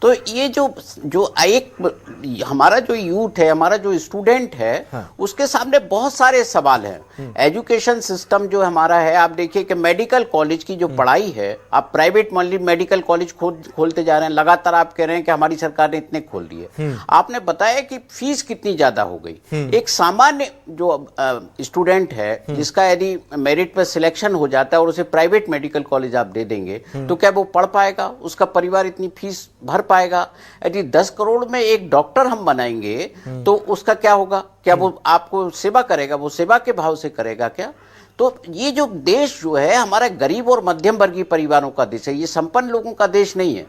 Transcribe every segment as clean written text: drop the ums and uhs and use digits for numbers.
तो ये जो जो एक हमारा जो यूथ है, हमारा जो स्टूडेंट है, हाँ। उसके सामने बहुत सारे सवाल हैं। एजुकेशन सिस्टम जो हमारा है, आप देखिए कि मेडिकल कॉलेज की जो पढ़ाई है, आप प्राइवेट मेडिकल कॉलेज खोलते जा रहे हैं, लगातार आप कह रहे हैं कि हमारी सरकार ने इतने खोल दिए। आपने बताया कि फीस कितनी ज्यादा हो गई। एक सामान्य जो स्टूडेंट है जिसका यदि मेरिट पर सिलेक्शन हो जाता है और उसे प्राइवेट मेडिकल कॉलेज आप दे देंगे तो क्या वो पढ़ पाएगा? उसका परिवार इतनी फीस भर पाएगा? यदि 10 करोड़ में एक डॉक्टर हम बनाएंगे तो उसका क्या होगा? क्या वो आपको सेवा करेगा? वो सेवा के भाव से करेगा क्या? तो ये जो देश जो है हमारा गरीब और मध्यम वर्गीय परिवारों का देश है, ये संपन्न लोगों का देश नहीं है।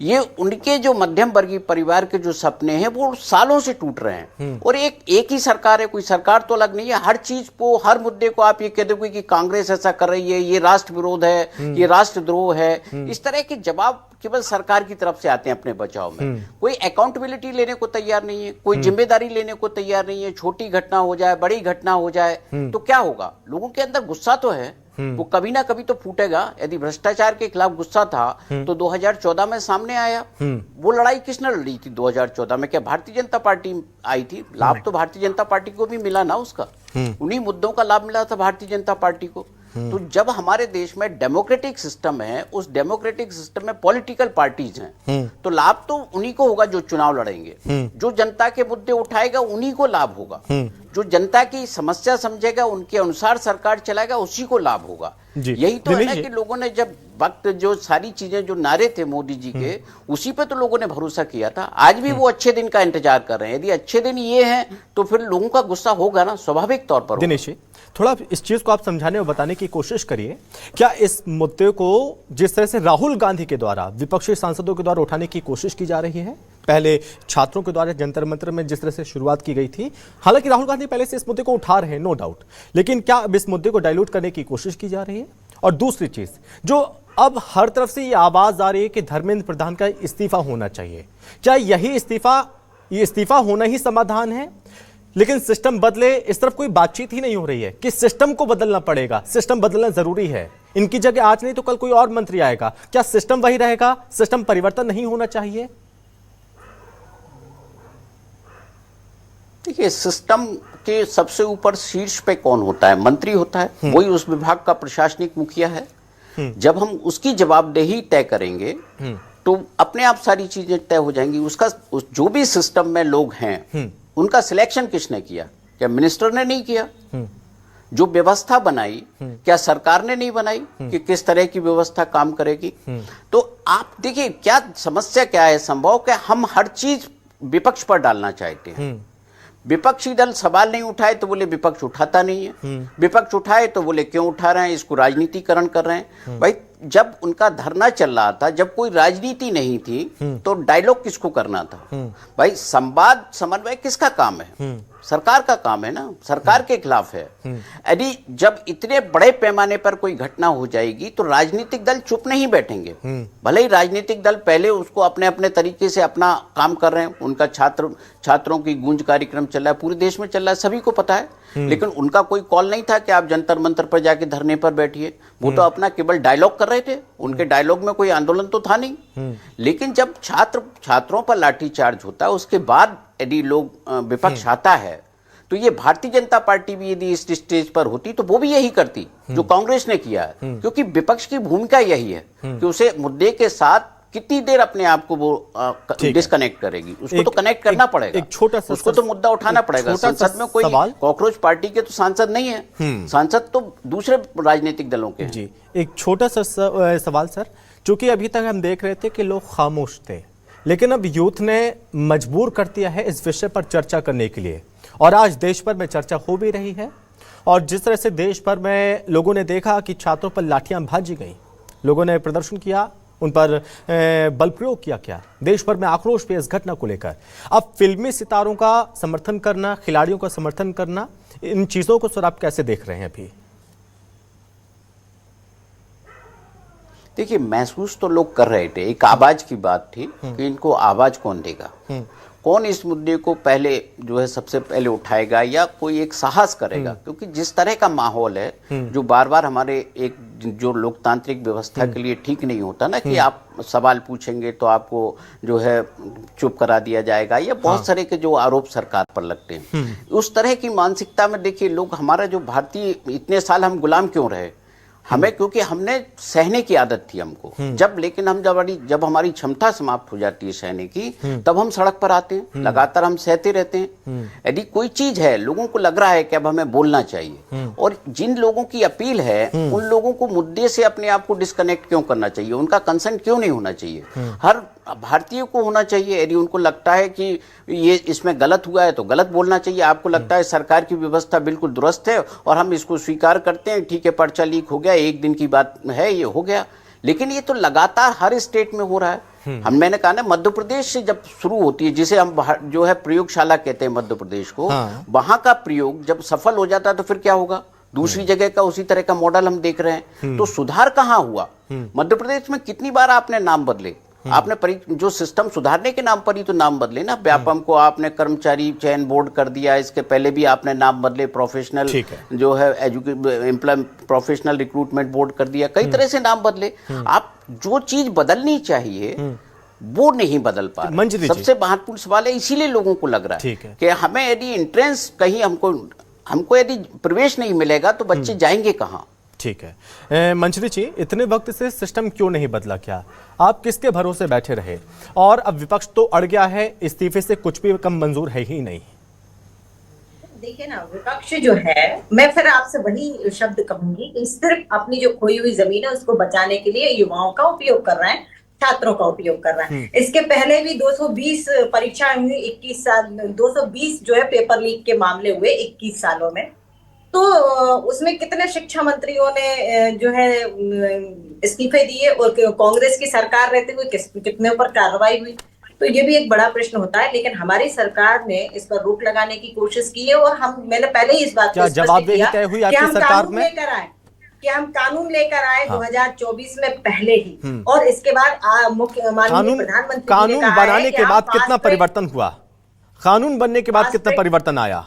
ये उनके जो मध्यम वर्गीय परिवार के जो सपने हैं वो सालों से टूट रहे हैं। और एक ही सरकार है, कोई सरकार तो अलग नहीं है। हर चीज को, हर मुद्दे को आप ये कह दोगे कि कांग्रेस ऐसा कर रही है, ये राष्ट्र विरोध है, ये राष्ट्रद्रोह है, इस तरह के जवाब केवल सरकार की तरफ से आते हैं अपने बचाव में। कोई अकाउंटेबिलिटी लेने को तैयार नहीं है, कोई जिम्मेदारी लेने को तैयार नहीं है। छोटी घटना हो जाए, बड़ी घटना हो जाए तो क्या होगा? लोगों के अंदर गुस्सा तो है, वो कभी ना कभी तो फूटेगा। यदि भ्रष्टाचार के खिलाफ गुस्सा था तो 2014 में सामने आया। वो लड़ाई किसने लड़ी थी 2014 में? क्या भारतीय जनता पार्टी आई थी? लाभ तो भारतीय जनता पार्टी को भी मिला ना उसका, उन्हीं मुद्दों का लाभ मिला था भारतीय जनता पार्टी को। तो जब हमारे देश में डेमोक्रेटिक सिस्टम है, उस डेमोक्रेटिक सिस्टम में पॉलिटिकल पार्टीज हैं, तो लाभ तो उन्हीं को होगा जो चुनाव लड़ेंगे। जो जनता के मुद्दे उठाएगा उन्हीं को लाभ होगा। जो जनता की समस्या समझेगा, उनके अनुसार सरकार चलाएगा, उसी को लाभ होगा। यही तो है ना कि लोगों ने जब वक्त जो सारी चीजें जो नारे थे मोदी जी के, उसी पे तो लोगों ने भरोसा किया था। आज भी वो अच्छे दिन का इंतजार कर रहे हैं। यदि अच्छे दिन ये हैं तो फिर लोगों का गुस्सा होगा ना, स्वाभाविक तौर पर। दिनेश जी, थोड़ा इस चीज को आप समझाने और बताने की कोशिश करिए। क्या इस मुद्दे को जिस तरह से राहुल गांधी के द्वारा, विपक्षी सांसदों के द्वारा उठाने की कोशिश की जा रही है, पहले छात्रों के द्वारा जंतर मंतर में जिस तरह से शुरुआत की गई थी, हालांकि राहुल गांधी पहले से इस मुद्दे को उठा रहे हैं, नो डाउट, लेकिन क्या अब इस मुद्दे को डाइल्यूट करने की कोशिश की जा रही है? और दूसरी चीज जो अब हर तरफ से ये आवाज आ रही है कि धर्मेंद्र प्रधान का इस्तीफा होना चाहिए, क्या यही इस्तीफा होना ही समाधान है? लेकिन सिस्टम बदले, इस तरफ कोई बातचीत ही नहीं हो रही है कि सिस्टम को बदलना पड़ेगा, सिस्टम बदलना जरूरी है। इनकी जगह आज नहीं तो कल कोई और मंत्री आएगा, क्या सिस्टम वही रहेगा? सिस्टम परिवर्तन नहीं होना चाहिए? देखिए, सिस्टम के सबसे ऊपर शीर्ष पे कौन होता है? मंत्री होता है, वही उस विभाग का प्रशासनिक मुखिया है। जब हम उसकी जवाबदेही तय करेंगे तो अपने आप सारी चीजें तय हो जाएंगी। जो भी सिस्टम में लोग हैं उनका सिलेक्शन किसने किया? क्या मिनिस्टर ने नहीं किया? जो व्यवस्था बनाई क्या सरकार ने नहीं बनाई कि किस तरह की व्यवस्था काम करेगी? तो आप देखिए क्या समस्या क्या है। संभव कि हम हर चीज विपक्ष पर डालना चाहते हैं। विपक्षी दल सवाल नहीं उठाए तो बोले विपक्ष उठाता नहीं है, विपक्ष उठाए तो बोले क्यों उठा रहे हैं, इसको राजनीतिकरण कर रहे हैं। भाई, जब उनका धरना चल रहा था, जब कोई राजनीति नहीं थी तो डायलॉग किसको करना था? भाई, संवाद समन्वय किसका काम है? सरकार का काम है ना, सरकार के खिलाफ है। यदि जब इतने बड़े पैमाने पर कोई घटना हो जाएगी तो राजनीतिक दल चुप नहीं बैठेंगे। भले ही राजनीतिक दल पहले उसको अपने अपने तरीके से अपना काम कर रहे हैं, उनका छात्रों की गूंज कार्यक्रम चल रहा है, पूरे देश में चल रहा है, सभी को पता है। लेकिन उनका कोई कॉल नहीं था कि आप जंतर मंतर पर जाके धरने पर बैठिए। वो तो अपना केवल डायलॉग कर रहे थे, उनके डायलॉग में कोई आंदोलन तो था नहीं। लेकिन जब छात्रों पर लाठीचार्ज होता है, उसके बाद यदि लोग विपक्ष आता है तो ये भारतीय जनता पार्टी भी यदि इस स्टेज पर होती तो वो भी यही करती जो कांग्रेस ने किया है। क्योंकि विपक्ष की भूमिका यही है कि उसे मुद्दे के साथ कितनी देर अपने आप को वो डिस्कनेक्ट करेगी। उसको तो कनेक्ट करना पड़ेगा, एक छोटा सा उसको तो मुद्दा उठाना पड़ेगा। संसद में कोई कॉकरोच पार्टी के तो सांसद नहीं है, सांसद तो दूसरे राजनीतिक दलों के हैं। जी, एक छोटा सा सवाल सर, चूंकि अभी तक हम देख रहे थे कि लोग खामोश थे, लेकिन अब यूथ ने मजबूर कर दिया है इस विषय पर चर्चा करने के लिए, और आज देश भर में चर्चा हो भी रही है। और जिस तरह से देश भर में लोगों ने देखा कि छात्रों पर लाठियां भाजी गई, लोगों ने प्रदर्शन किया, उन पर बल प्रयोग किया, क्या देश भर में आक्रोश पे इस घटना को लेकर। अब फिल्मी सितारों का समर्थन करना, खिलाड़ियों का समर्थन करना, इन चीजों को सर आप कैसे देख रहे हैं अभी? देखिए, महसूस तो लोग कर रहे थे, एक आवाज की बात थी कि इनको आवाज कौन देगा, कौन इस मुद्दे को पहले जो है सबसे पहले उठाएगा या कोई एक साहस करेगा। क्योंकि जिस तरह का माहौल है, जो बार बार हमारे एक जो लोकतांत्रिक व्यवस्था के लिए ठीक नहीं होता ना, कि आप सवाल पूछेंगे तो आपको जो है चुप करा दिया जाएगा, या बहुत सारे के जो आरोप सरकार पर लगते हैं, उस तरह की मानसिकता में देखिए लोग, हमारा जो भारतीय, इतने साल हम गुलाम क्यों रहे, हमें क्योंकि हमने सहने की आदत थी हमको, लेकिन हम जब हमारी क्षमता समाप्त हो जाती है सहने की, तब हम सड़क पर आते हैं, लगातार हम सहते रहते हैं। यदि कोई चीज है, लोगों को लग रहा है कि अब हमें बोलना चाहिए, और जिन लोगों की अपील है उन लोगों को मुद्दे से अपने आप को डिस्कनेक्ट क्यों करना चाहिए, उनका कंसेंट क्यों नहीं होना चाहिए? हर भारतीय को होना चाहिए। यदि उनको लगता है कि ये इसमें गलत हुआ है तो गलत बोलना चाहिए। आपको लगता है सरकार की व्यवस्था बिल्कुल दुरुस्त है और हम इसको स्वीकार करते हैं, ठीक है, पर्चा लीक हो गया, एक दिन की बात है, ये हो गया, लेकिन ये तो लगातार हर स्टेट में हो रहा है। मैंने कहा ना, मध्य प्रदेश से जब शुरू होती है, जिसे हम जो है प्रयोगशाला कहते हैं मध्य प्रदेश को, वहां का प्रयोग जब सफल हो जाता है तो फिर क्या होगा? दूसरी जगह का उसी तरह का मॉडल हम देख रहे हैं। तो सुधार कहाँ हुआ? मध्य प्रदेश में कितनी बार आपने नाम बदले, आपने जो सिस्टम सुधारने के नाम पर ही तो नाम बदले ना। व्यापम को आपने कर्मचारी चयन बोर्ड कर दिया, इसके पहले भी आपने नाम बदले, प्रोफेशनल जो है प्रोफेशनल रिक्रूटमेंट बोर्ड कर दिया, कई तरह से नाम बदले। आप जो चीज बदलनी चाहिए वो नहीं बदल पा रहे। सबसे महत्वपूर्ण सवाल है, इसीलिए लोगों को लग रहा है कि हमें यदि एंट्रेंस कहीं हमको यदि प्रवेश नहीं मिलेगा तो बच्चे जाएंगे कहाँ? ठीक है मंजरी जी, इतने वक्त से सिस्टम क्यों नहीं बदला? क्या आप किसके भरोसे बैठे रहे? और अब विपक्ष तो अड़ गया है, इस्तीफे से कुछ भी कम मंजूर है ही नहीं। देखिए ना, विपक्ष जो है, मैं फिर आपसे वही शब्द कहूंगी कि सिर्फ अपनी जो खोई हुई जमीन है उसको बचाने के लिए युवाओं का उपयोग कर रहे हैं, छात्रों का उपयोग कर रहा है। इसके पहले भी 220 परीक्षाएं हुई, 21 साल 220 जो है पेपर लीक के मामले हुए 21 सालों में। तो उसमें कितने शिक्षा मंत्रियों ने जो है इस्तीफे दिए, और कांग्रेस की सरकार रहते हुए कितने ऊपर कार्रवाई हुई? तो ये भी एक बड़ा प्रश्न होता है। लेकिन हमारी सरकार ने इस पर रोक लगाने की कोशिश की है, और मैंने पहले ही इस बात को स्पष्ट किया कि हम कानून लेकर आए, हम कानून लेकर आए 2024 में पहले ही, और इसके बाद माननीय प्रधानमंत्री कानून बनाने के बाद कितना परिवर्तन हुआ? कानून बनने के बाद कितना परिवर्तन आया?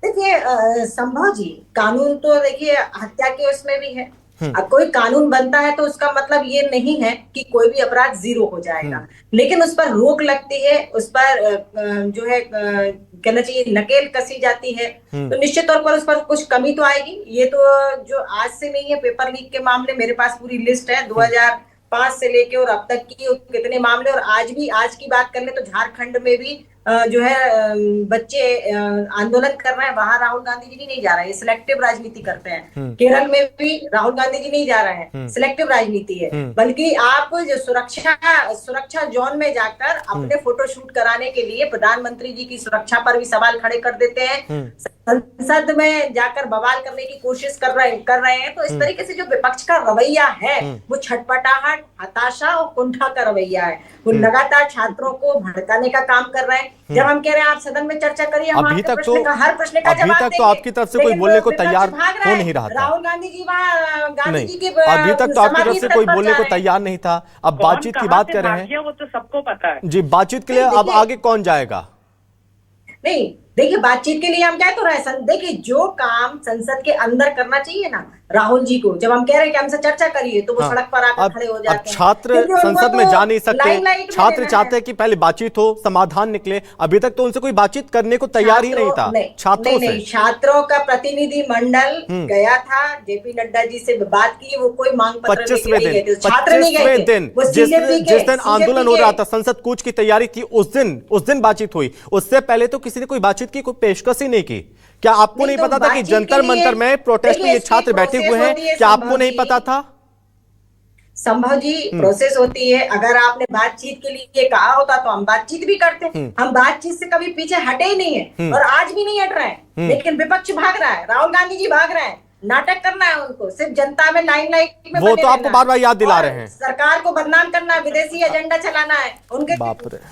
देखिए संभव जी, कानून तो देखिए हत्या के उसमें भी है। अब कोई कानून बनता है तो उसका मतलब ये नहीं है कि कोई भी अपराध जीरो हो जाएगा, लेकिन उस पर रोक लगती है, उस पर जो है कहना चाहिए नकेल कसी जाती है, तो निश्चित तौर पर उस पर कुछ कमी तो आएगी। ये तो जो आज से नहीं है, पेपर लीक के मामले मेरे पास पूरी लिस्ट है 2005 से लेके और अब तक की कितने मामले। और आज की बात कर ले तो झारखंड में भी जो है बच्चे आंदोलन कर रहे हैं, वहां राहुल गांधी जी नहीं जा रहे हैं, सिलेक्टिव राजनीति करते हैं। केरल में भी राहुल गांधी जी नहीं जा रहे हैं, सिलेक्टिव राजनीति है। बल्कि आप जो सुरक्षा जोन में जाकर अपने फोटो शूट कराने के लिए प्रधानमंत्री जी की सुरक्षा पर भी सवाल खड़े कर देते हैं, संसद में जाकर बवाल करने की कोशिश कर रहे हैं। तो इस तरीके से जो विपक्ष का रवैया है वो छटपटाहट, हताशा और कुंठा का रवैया है। वो लगातार छात्रों को भड़काने का काम कर रहे हैं। जब हम कह रहे हैं आप सदन में चर्चा करिए, हम अभी तक हर प्रश्न का जवाब देंगे, तो आपकी तरफ से कोई बोलने को तैयार हो नहीं रहा था। राहुल गांधी जी वहाँ गांधी जी की अभी तक तो आपकी तरफ से कोई बोलने को तैयार नहीं था। अब बातचीत की बात कर रहे हैं, वो तो सबको पता है जी। बातचीत के लिए अब आगे कौन जाएगा? नहीं देखिए, बातचीत के लिए हम क्या तो रहे, देखिए जो काम संसद के अंदर करना चाहिए ना राहुल जी को, जब हम कह रहे हैं कि हमसे चर्चा करिए तो वो सड़क पर आकर खड़े हो जाते हैं। छात्र संसद में जा नहीं सकते, छात्र चाहते हैं कि पहले बातचीत हो, समाधान निकले। अभी तक तो उनसे कोई बातचीत करने को तैयार ही नहीं था। छात्रों से छात्रों का प्रतिनिधि मंडल गया था, जेपी नड्डा जी से बात की, वो कोई मांग पत्र 25वें दिन जिस दिन आंदोलन हो रहा था, संसद कूच की तैयारी थी, उस दिन बातचीत हुई। उससे पहले तो किसी ने कोई बातचीत की कोई पेशकश ही नहीं की। क्या आपको नहीं पता था कि जंतर मंतर में प्रोटेस्ट में ये छात्र बैठे हुए हैं? क्या आपको नहीं पता था? संभव जी, प्रोसेस होती है। अगर आपने बातचीत के लिए कहा होता तो हम बातचीत भी करते। हम बातचीत से कभी पीछे हटे ही नहीं है और आज भी नहीं हट रहे हैं। लेकिन विपक्ष भाग रहा है, राहुल गांधी जी भाग रहे हैं। नाटक करना है उनको, सिर्फ जनता में लाइमलाइट में, वो तो आपको बार बार याद दिला रहे हैं। सरकार को बदनाम करना, विदेशी एजेंडा चलाना है उनके।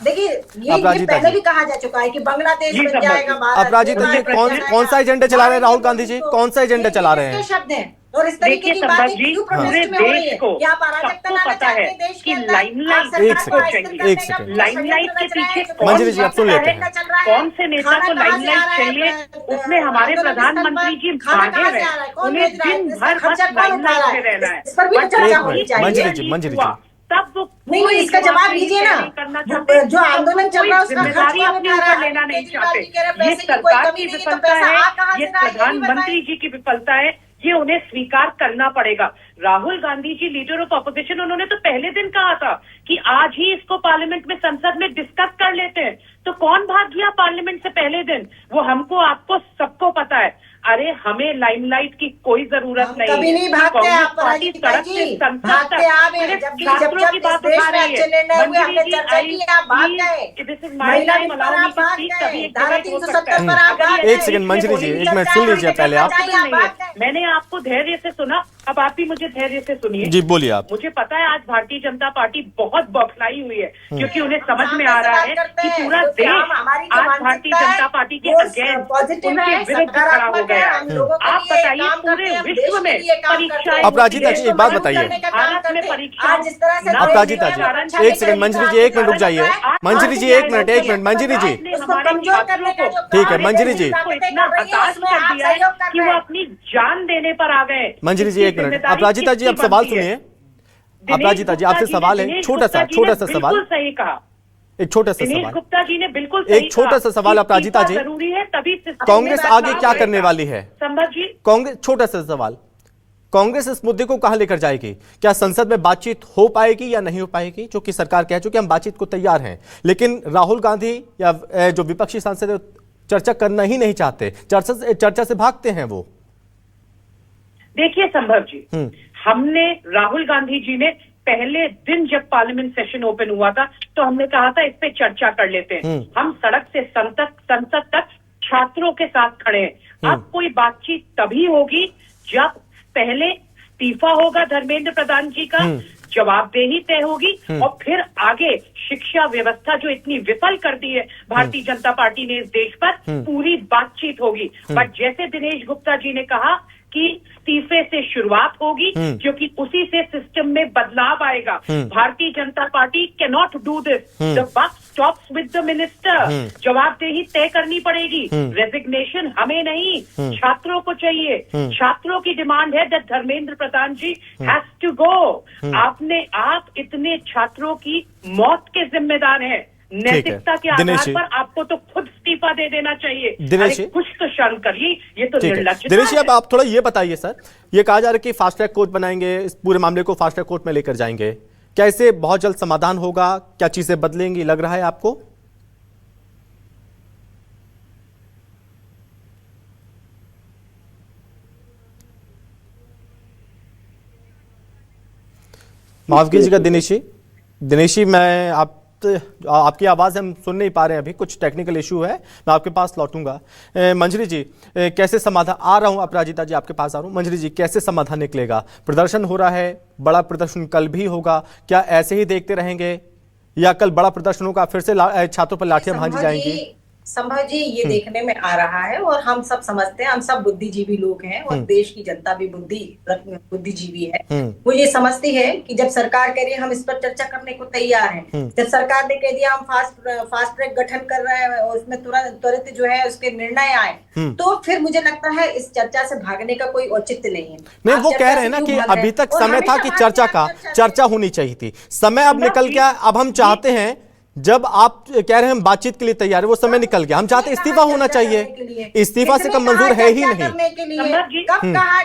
देखिए ये पहले भी कहा जा चुका है कि बांग्लादेश बन जाएगा भारत। अपराजिता जी, कौन सा एजेंडा चला रहे हैं राहुल गांधी जी? कौन सा एजेंडा चला रहे हैं? शब्द है और इस तरीके की बातें जी, क्यों पूरे प्रोटेस्ट में हो रही देश है? को क्या आप अराजकता सबको लाना पता चाहते है हैं देश के कि अंदर? लाइमलाइट आप सरकार किसको को चाहिए। आइसक्रीम एक करने का सेकंड। पूरा लाइमलाइट के षड्यंत्र रच रहा है, पीछे जो कौन मंजरी जी, आप सुन लेते हैं। चल रहा है। कौन से नेता खाना को कहाँ से आ लाइमलाइट रहा है? चाहिए, उसमें हमारे आंदोलन स्थल प्रधानमंत्री पर जी खाना भागे कहाँ से हैं, आ रहा है? कौन उन्हें भेज रहा है? दिन इसका भर बस खर्चा कौन उठा लाइमलाइट रहा में है? रहना है। इस पर भी तो बट चर्चा एक होनी मिनट, चाहिए। मंजरी जी। हुआ, तब वो नहीं, कोई इसका जवाब जवाबदेही दीजिए ना। नहीं करना चाहते, जो आंदोलन चल कोई रहा है उसका खर्च जिम्मेदारी कौन अपने उठा रहा ऊपर है? लेना नहीं केजरीवाल चाहते। जी कह रहे हैं ये पैसे की कोई सरकार कमी की नहीं है, तो विफलता पैसा है, आ कहाँ ये से रहा है? ये भी प्रधानमंत्री बताएं। जी की विफलता है, ये उन्हें स्वीकार करना पड़ेगा। Rahul Gandhi ji leader of opposition, उन्होंने तो पहले दिन कहा था कि आज ही इसको पार्लियामेंट में, संसद में डिस्कस कर लेते हैं। तो कौन भाग गया पार्लियामेंट से पहले दिन? वो हमको, आपको, सबको पता है। अरे हमें लाइमलाइट की कोई जरूरत नहीं कभी नहीं भागते कांग्रेस आप पार्टी राजीव भाई सड़क से जी, संसद भागते तक आप हैं। सिर्फ जब छात्रों की इस बात देश उठा में रही अच्छे है। निर्णय हुए, हमने मंजरी जी, चर्चा की, आप भाग गए। दिस इज माय महिला टाइम, दिन अलाउ पर मी आप टू भाग स्पीक, गए। तभी एक धारा डिबेट हो 370 सकता है। पर आप अगर भाग ये गए। एक सेकंड मंजरी जी, बोलेंगे, एक मिनट सुन लीजिए पहले आप। चाहिए, आप भाग गए। मैंने आपको धैर्य से सुना, अब आप भी मुझे धैर्य से सुनिए। जी बोलिए आप। मुझे पता है आज भारतीय जनता पार्टी बहुत बौखलाई हुई है, क्योंकि उन्हें समझ में आ रहा है कि पूरा देश आज भारतीय जनता पार्टी के अगेंस्ट, उनके विरुद्ध खड़ा हो गया है। आप बताइए पूरे विश्व में परीक्षाएं, अपराजिता जी, एक बात बताइए। भारत में परीक्षा, अपराजिता जी, एक सेकंड मंजरी जी, एक मिनट रुक जाइए। मंजरी जी एक मिनट, मंजरी जी, कमजोर करने का जो ठीक है, मंजरी जी। को इतना हताश कर दिया है कि वो अपनी जान देने पर आ गए। मंजरी जी एक मिनट। अपराजिता जी, आप सवाल सुनिए। अपराजिता जी, आपसे सवाल है, छोटा सा सवाल, बिल्कुल सही कहा। एक छोटा सा दिनेश सवाल, गुप्ता जी ने बिल्कुल सही एक छोटा सा सवाल अपराजिता जी। जरूरी है, तभी कांग्रेस आगे क्या करने वाली है? संभव जी, कांग्रेस, छोटा सा सवाल, कांग्रेस इस मुद्दे को कहां लेकर जाएगी? क्या संसद में बातचीत हो पाएगी या नहीं हो पाएगी? क्योंकि सरकार कह चुकी है हम बातचीत को तैयार हैं, लेकिन राहुल गांधी या जो विपक्षी सांसद है चर्चा करना ही नहीं चाहते, चर्चा से भागते हैं वो। देखिए संभव जी, हमने, राहुल गांधी जी ने पहले दिन जब पार्लियामेंट सेशन ओपन हुआ था तो हमने कहा था इस पे चर्चा कर लेते हैं। हम सड़क से संसद तक छात्रों के साथ खड़े हैं। अब कोई बातचीत तभी होगी जब पहले इस्तीफा होगा धर्मेंद्र प्रधान जी का, जवाबदेही तय होगी, और फिर आगे शिक्षा व्यवस्था जो इतनी विफल कर दी है भारतीय जनता पार्टी ने इस देश पर, पूरी बातचीत होगी। बट जैसे दिनेश गुप्ता जी ने कहा कि इस्तीफे से शुरुआत होगी, क्योंकि उसी से सिस्टम में बदलाव आएगा। Bharatiya Janata Party can not do this, the buck stops with the minister. जवाबदेही तय करनी पड़ेगी। रेजिग्नेशन हमें नहीं, छात्रों को चाहिए। छात्रों की डिमांड है that Dharmendra Pradhan ji has to go. आप इतने छात्रों की मौत के जिम्मेदार हैं, नैतिकता के आधार पर आपको तो खुद इस्तीफा दे देना चाहिए। अरे कुछ तो शर्म करिए, ये तो निर्लज्जता है। दिनेश जी, अब आप थोड़ा ये बताइए सर, ये कहा जा रहा है कि फास्ट ट्रैक कोर्ट बनाएंगे, इस पूरे मामले को फास्ट ट्रैक कोर्ट में लेकर जाएंगे, क्या इससे बहुत जल्द समाधान होगा? क्या चीजें बदलेंगी, लग रहा है आपको? माफ कीजिएगा दिनेश जी, मैं आपकी आवाज़ हम सुन नहीं पा रहे हैं, अभी कुछ टेक्निकल इशू है, मैं आपके पास लौटूंगा। मंजरी जी, कैसे समाधान, आ रहा हूं, अपराजिता जी आपके पास आ रहा हूं। मंजरी जी, कैसे समाधान निकलेगा? प्रदर्शन हो रहा है, बड़ा प्रदर्शन कल भी होगा, क्या ऐसे ही देखते रहेंगे या कल बड़ा प्रदर्शन होगा, फिर से छात्रों पर लाठियां भांजी जाएंगी? संभव जी, ये देखने में आ रहा है और हम सब समझते हैं, हम सब बुद्धिजीवी लोग हैं और देश की जनता भी बुद्धिजीवी है। वो ये समझती है कि जब सरकार कह रही है हम इस पर चर्चा करने को तैयार हैं, जब सरकार ने कह दिया हम फास्ट ट्रैक गठन कर रहे हैं और उसमें त्वरित जो है उसके निर्णय आए, तो फिर मुझे लगता है इस चर्चा से भागने का कोई औचित्य नहीं है। नहीं, वो कह रहे हैं ना कि अभी तक समय था कि चर्चा होनी चाहिए थी, समय अब निकल गया। अब हम चाहते हैं, जब आप कह रहे हैं हम बातचीत के लिए तैयार है, वो समय निकल गया, हम चाहते इस्तीफा होना चाहिए, इस्तीफा से कम मंजूर है ही नहीं।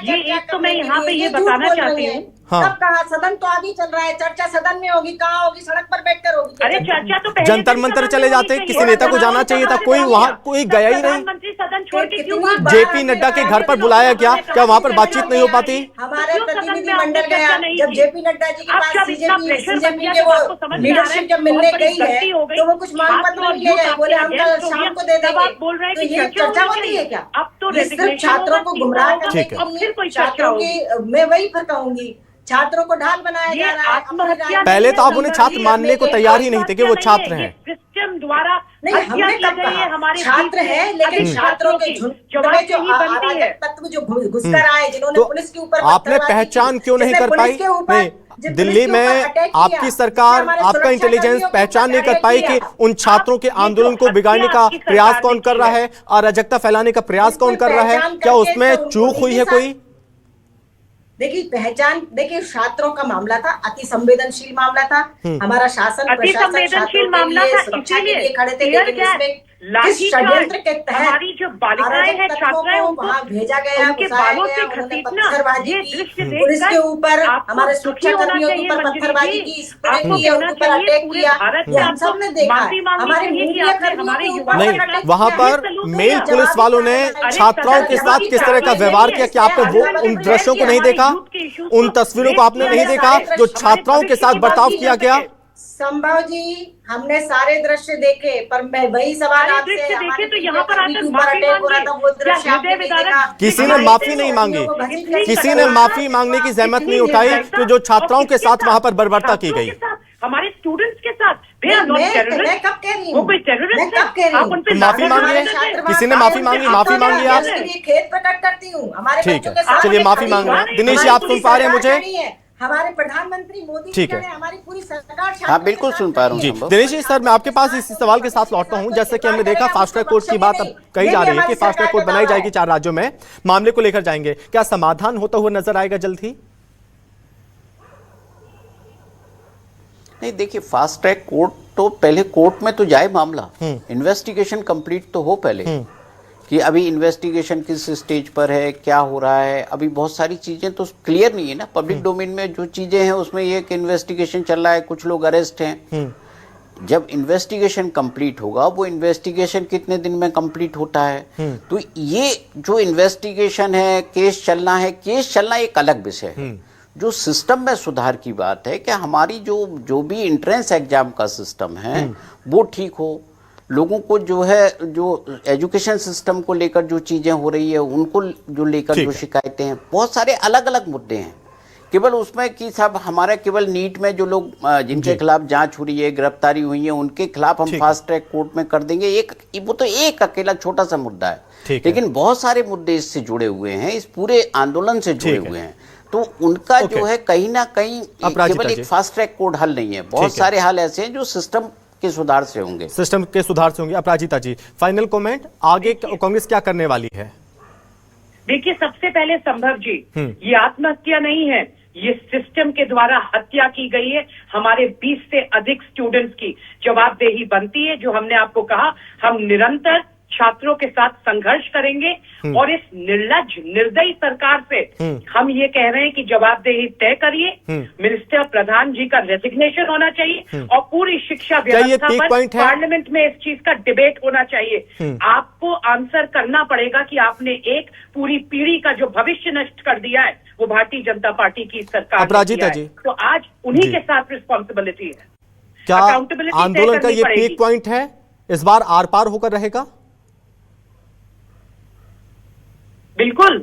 ये एक तो मैं यहाँ पे ये बताना चाहती हूँ, कब कहा? सदन तो अभी चल रहा है, चर्चा सदन में होगी, कहाँ होगी? सड़क पर बैठकर होगी। अरे चर्चा तो पहले जंतर मंतर चले जाते, किसी नेता को जाना चाहिए था, कोई वहाँ कोई गया ही नहीं। सदन छोड़ के क्यों? जेपी नड्डा के घर पर बुलाया गया, क्या वहाँ पर बातचीत नहीं हो पाती? हमारे प्रतिनिधि मंडल गया, जब जेपी नड्डा जी के पास बीजेपी के वो लीडरशिप जब मिलने गई है, तो वो कुछ मांग पत्र लिए गए, बोले हम कल शाम को दे देंगे। तो ये चर्चा होती है क्या? अब तो सिर्फ छात्रों को गुमराह करने के लिए, छात्रों की, मैं वही फिर कहूंगी, छात्रों को ढाल बनाया जा रहा है। पहले तो आप उन्हें छात्र मानने को तैयार ही नहीं थे कि वो छात्र हैं। सिस्टम द्वारा नहीं, हत्या हमने की कब गई है कहा हमारे छात्र बीच में है, लेकिन अधिक छात्रों के की झुंड में जो जवाबदेही बनती है। अराजक तत्व जो घुसकर आए, जिन्होंने तो पुलिस के ऊपर आपने पत्थरबाजी पहचान की, क्यों नहीं जिसने कर पुलिस पाई? के ऊपर नहीं, जब दिल्ली पुलिस के में ऊपर अटैक किया, आपकी जिसने सरकार, हमारे आपका सुरक्षाकर्मियों इंटेलिजेंस के ऊपर पहचान नहीं कर अटैक पाई कि किया। उन छात्रों के ये जो आंदोलन को बिगाड़ने का हत्या आपकी प्रयास सरकार कौन ने कर की रहा है। है, अराजकता फैलाने का प्रयास कौन बिल्कुल कर रहा है? पहचान क्या करके उसमें तो चूक हुई है कोई? देखिए पहचान, देखिए छात्रों का मामला था, अति संवेदनशील मामला था। हमारा शासन अति प्रशासन संवेदनशील छात्रों के मामला लिए था, सुरक्षा के इसीलिए लिए खड़े थे, टीयर लेकिन गैस, इसमें किस लाठीचार्ज, षड्यंत्र के तहत हमारी जो बालिकाएं अराजक हैं, तत्वों छात्राएं, को उनको वहां भेजा गया, उनके घुसाया बालों गया, से उन्होंने घसीटना, पत्थरबाजी ये की, दृश्य पुलिस के देखकर ऊपर आपको हमारे दुखी सुरक्षा होना कर्मियों के चाहिए ऊपर मंजरी पत्थरबाजी जी। की, स्प्रे आपको किया, कहना उनके ऊपर चाहिए अटैक पूरे किया, भारत ये से हम आपको सब ने देखा माफी है। मांगनी हमारे चाहिए कि मीडिया आपने कर्मियों हमारे के युवाओं ऊपर नहीं, पर अटैक वहां किया, पर ये सलूट मेल किया, पुलिस वालों ने अरे छात्राओं के साथ किस तरह का व्यवहार किया, क्या आपने वो उन दृश्यों को नहीं देखा? उन तस्वीरों को आपने नहीं देखा जो छात्राओं के साथ बर्ताव किया गया? संभव जी, हमने सारे दृश्य देखे, पर मैं वही सवाल सारे आपसे, दृश्य हमारे देखे तो मीडिया यहाँ पर कर्मी आकर के ऊपर माफी अटैक हो रहा था, वो मांगिए। दृश्य क्या आपने नहीं हृदय देखा। किसी ने हमारे माफी नहीं मांगी, कर्मियों को भजित कर किसी दिया। ने माफी मांगने की जहमत नहीं उठाई कि जो छात्राओं के साथ वहां पर बर्बरता की गई। हमारे स्टूडेंट्स के साथ मैं कब कह रही हूँ, वो कोई टेररिस्ट मैं कब कह रही आप हूँ? उन पे तो माफी लाठियां मांगिए, मारते थे। किसी ने माफी मांगी, माफी मांगी आप? उसके लिए खेद प्रकट करती हूँ, हमारे ठीक बच्चों है, के साथ चलिए में माफी खड़ी मांग रहे हैं। हूँ। दिनेश जी, हमारी आप सुन पूरी पा रहे हैं सरकार मुझे? खड़ी है। हमारे प्रधानमंत्री मोदी ठीक जी है। खड़े हैं, हमारी पूरी सरकार हाँ, बिल्कुल सुन पा रहा हूँ जी, संभव। दिनेश जी सर, मैं आपके पास इसी सवाल के साथ लौटता हूं। जैसे कि हमने देखा फास्ट ट्रैक कोर्ट की बात अब कही जा रही है कि फास्ट ट्रैक कोर्ट बनाई जाएगी 4 राज्यों में, मामले को लेकर जाएंगे, क्या समाधान होता हुआ नजर आएगा जल्द ही? नहीं, देखिए फास्ट ट्रैक कोर्ट तो पहले कोर्ट में तो जाए मामला, इन्वेस्टिगेशन कंप्लीट तो हो पहले कि अभी इन्वेस्टिगेशन किस स्टेज पर है, क्या हो रहा है। अभी बहुत सारी चीजें तो क्लियर नहीं है ना, पब्लिक डोमेन में जो चीजें हैं उसमें ये कि इन्वेस्टिगेशन चल रहा है, कुछ लोग अरेस्ट हैं। जब इन्वेस्टिगेशन कंप्लीट होगा, वो इन्वेस्टिगेशन कितने दिन में कंप्लीट होता है, तो ये जो इन्वेस्टिगेशन है, केस चलना एक अलग विषय है। जो सिस्टम में सुधार की बात है कि हमारी जो भी एंट्रेंस एग्जाम का सिस्टम है वो ठीक हो, लोगों को जो एजुकेशन सिस्टम को लेकर जो चीजें हो रही है उनको जो लेकर जो शिकायतें हैं, बहुत सारे अलग अलग मुद्दे हैं। केवल उसमें कि साहब हमारा केवल नीट में जो लोग जिनके खिलाफ जांच हो रही है, गिरफ्तारी हुई है, उनके खिलाफ हम फास्ट ट्रैक कोर्ट में कर देंगे, वो तो एक अकेला छोटा सा मुद्दा है। लेकिन बहुत सारे मुद्दे इससे जुड़े हुए हैं, इस पूरे आंदोलन से जुड़े हुए हैं। तो उनका जो है कहीं ना कहीं केवल एक फास्ट ट्रैक कोर्ट हल नहीं है, बहुत सारे हल ऐसे हैं जो सिस्टम के सुधार से होंगे। सिस्टम के सुधार से होंगे। अपराजिता जी, फाइनल कमेंट, आगे कांग्रेस क्या करने वाली है? देखिए, सबसे पहले संभव जी, ये आत्महत्या नहीं है, ये सिस्टम के द्वारा हत्या की गई है। हमारे 20 से अधिक स्टूडेंट्स की जवाबदेही बनती है। जो हमने आपको कहा, हम निरंतर छात्रों के साथ संघर्ष करेंगे और इस निर्लज्ज निर्दयी सरकार से हम ये कह रहे हैं कि जवाबदेही तय करिए। मिनिस्टर प्रधान जी का रेजिग्नेशन होना चाहिए और पूरी शिक्षा व्यवस्था पर पार्लियामेंट में इस चीज का डिबेट होना चाहिए। आपको आंसर करना पड़ेगा कि आपने एक पूरी पीढ़ी का जो भविष्य नष्ट कर दिया है वो भारतीय जनता पार्टी की सरकार ने किया है। तो आज उन्हीं के साथ रिस्पॉन्सिबिलिटी है। क्या आंदोलन का ये पीक पॉइंट है, इस बार आर पार होकर रहेगा? बिल्कुल,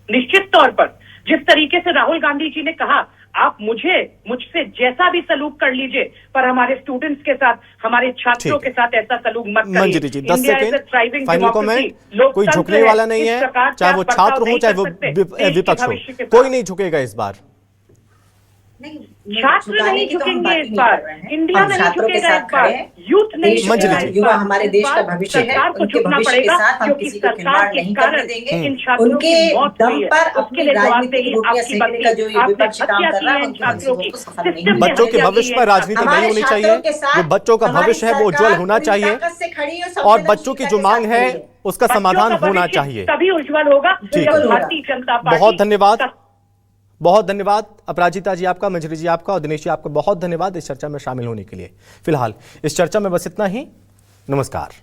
निश्चित तौर पर। जिस तरीके से राहुल गांधी जी ने कहा, आप मुझसे जैसा भी सलूक कर लीजिए, पर हमारे स्टूडेंट्स के साथ, हमारे छात्रों के साथ ऐसा सलूक मत करिए। मंजरी जी, 10 सेकंड फाइनल कमेंट। कोई झुकने वाला नहीं है, चाहे वो छात्र हो चाहे वो विपक्ष हो, कोई नहीं झुकेगा इस बार। छात्र नहीं झुकेंगे इस बार, इंडिया नहीं झुकेगा इस बार, यूथ नहीं झुकेगा इस बार। युवा हमारे देश का भविष्य है, सरकार को उनके झुकना भविष्य के पड़ेगा साथ हम क्योंकि किसी को सरकार खिलवाड़ के नहीं कारण करने देंगे। इन छात्रों उनके की मौत दम हुई है, पर उसके अपनी लिए राजनीतिक जवाबदेही रोटियां आपकी सेकने का जो ये बनती है। विपक्ष काम कर रहा है, उनकी छात्रों की मंशों को सफल नहीं होने बच्चों के भविष्य पर राजनीति नहीं होनी चाहिए, जो बच्चों का भविष्य है वो उज्जवल होना चाहिए और बच्चों की जो मांग है उसका समाधान होना चाहिए, तभी उज्जवल होगा जब भारतीय जनता पार्टी। बहुत धन्यवाद, बहुत धन्यवाद अपराजिता जी आपका, मंजरी जी आपका और दिनेश जी आपका बहुत धन्यवाद इस चर्चा में शामिल होने के लिए। फिलहाल इस चर्चा में बस इतना ही। नमस्कार।